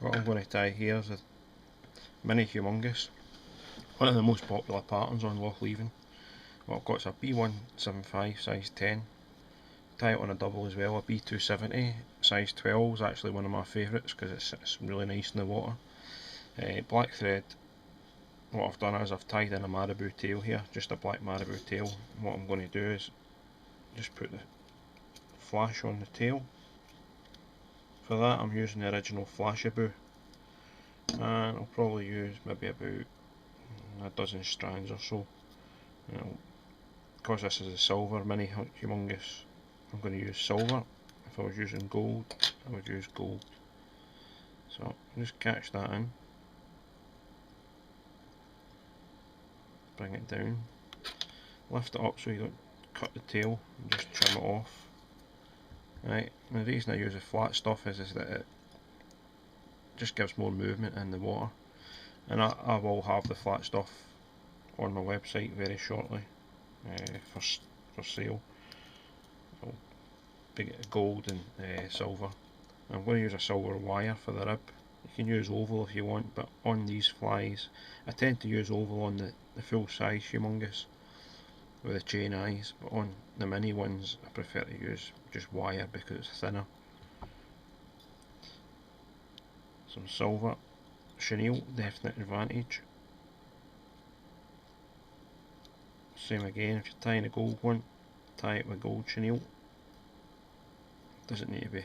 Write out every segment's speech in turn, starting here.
What I'm going to tie here is a mini Humungus, one of the most popular patterns on Loch Leven. What I've got is a B175 size 10, tie it on a double as well, a B270 size 12 is actually one of my favourites because it's really nice in the water. Black thread. What I've done is I've tied in a Marabou tail here, just a black Marabou tail. And what I'm going to do is just put the flash on the tail. For that I'm using the original Flashabou, and I'll probably use maybe about a dozen strands or so. Because this is a silver mini Humungus, I'm going to use silver. If I was using gold, I would use gold. So just catch that in, bring it down, lift it up so you don't cut the tail, and just trim it off. Right, and the reason I use a flat stuff is that it just gives more movement in the water, and I will have the flat stuff on my website very shortly for sale. It'll be gold and silver. I'm going to use a silver wire for the rib. You can use oval if you want, but on these flies I tend to use oval on the full size Humungus with the chain eyes, but on the mini ones I prefer to use just wire because it's thinner. Some silver, Chenille, definite advantage. Same again, if you're tying a gold one, tie it with gold Chenille. Doesn't need to be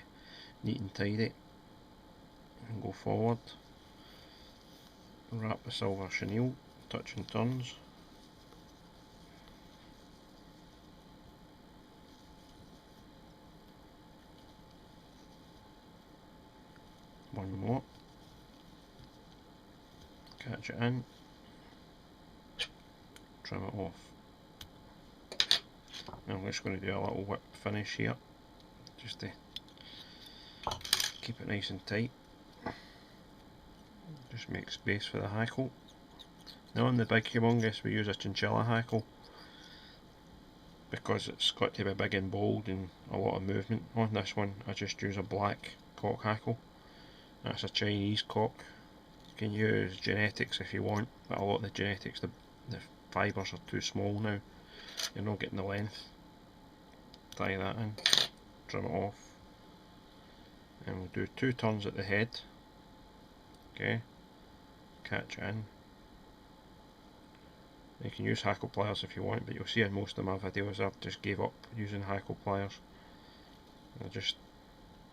neat and tidy. And go forward, wrap the silver Chenille, touch and turns. One more, catch it in, trim it off. Now I'm just going to do a little whip finish here, just to keep it nice and tight. Just make space for the hackle. Now on the big Humungus we use a chinchilla hackle because it's got to be big and bold and a lot of movement. On this one I just use a black cock hackle. That's a Chinese cock. You can use genetics if you want, but a lot of the genetics, the fibres are too small now. You're not getting the length. Tie that in, trim it off, and we'll do 2 turns at the head. Okay, catch it in. You can use hackle pliers if you want, but you'll see in most of my videos I've just gave up using hackle pliers. I just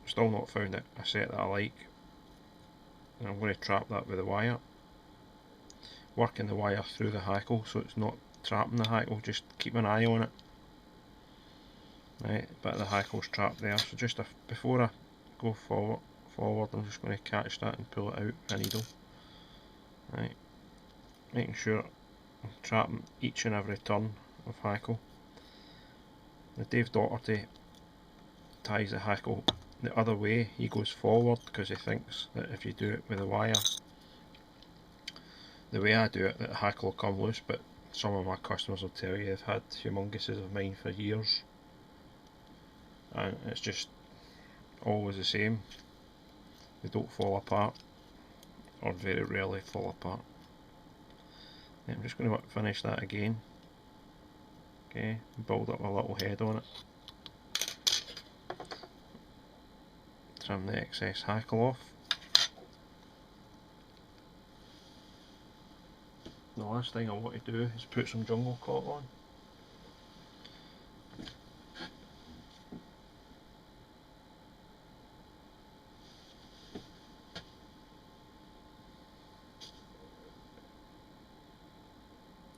still not found a set that I like. And I'm going to trap that with the wire, working the wire through the hackle so it's not trapping the hackle, just keep an eye on it. Right, bit of the hackle's trapped there, so just before I go forward I'm just going to catch that and pull it out with a needle. Right, making sure I'm trapping each and every turn of hackle. The Dave Doherty ties the hackle the other way. He goes forward because he thinks that if you do it with a wire, the way I do it, that the hackle will come loose, but some of my customers will tell you they've had Humunguses of mine for years and it's just always the same. They don't fall apart, or very rarely fall apart. I'm just going to finish that again. Okay, build up a little head on it. Trim the excess hackle off. The last thing I want to do is put some jungle cotton on.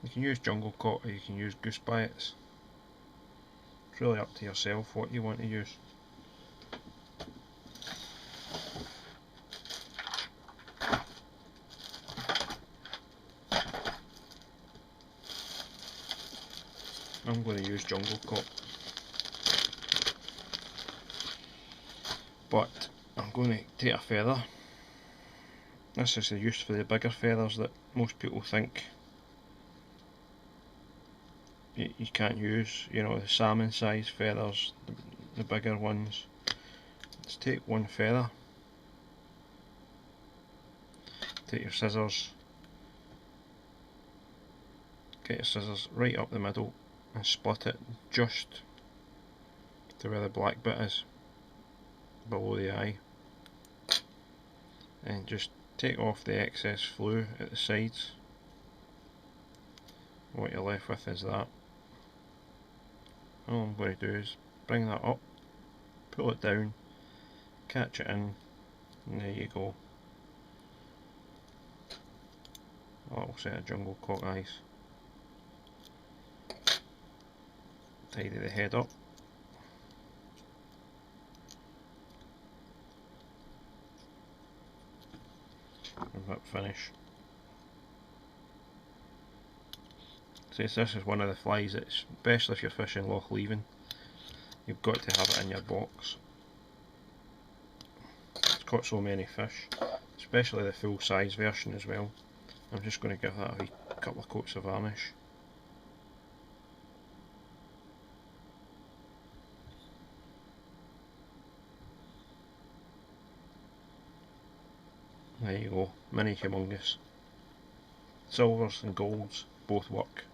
You can use jungle cotton or you can use goose bites. It's really up to yourself what you want to use. I'm going to use jungle cotton, but I'm going to take a feather. This is the use for the bigger feathers that most people think you can't use, you know, the salmon size feathers, the bigger ones. Let's take one feather, take your scissors, get your scissors right up the middle and split it just to where the black bit is, below the eye, and just take off the excess flue at the sides. What you're left with is that. All I'm going to do is bring that up, pull it down, catch it in, and there you go. A little set of jungle cock eyes. Tidy the head up. And that finish. So this is one of the flies that, especially if you're fishing Loch Leven, you've got to have it in your box. It's caught so many fish, especially the full size version as well. I'm just going to give that a wee couple of coats of varnish. There you go, mini Humungus. Silvers and golds both work.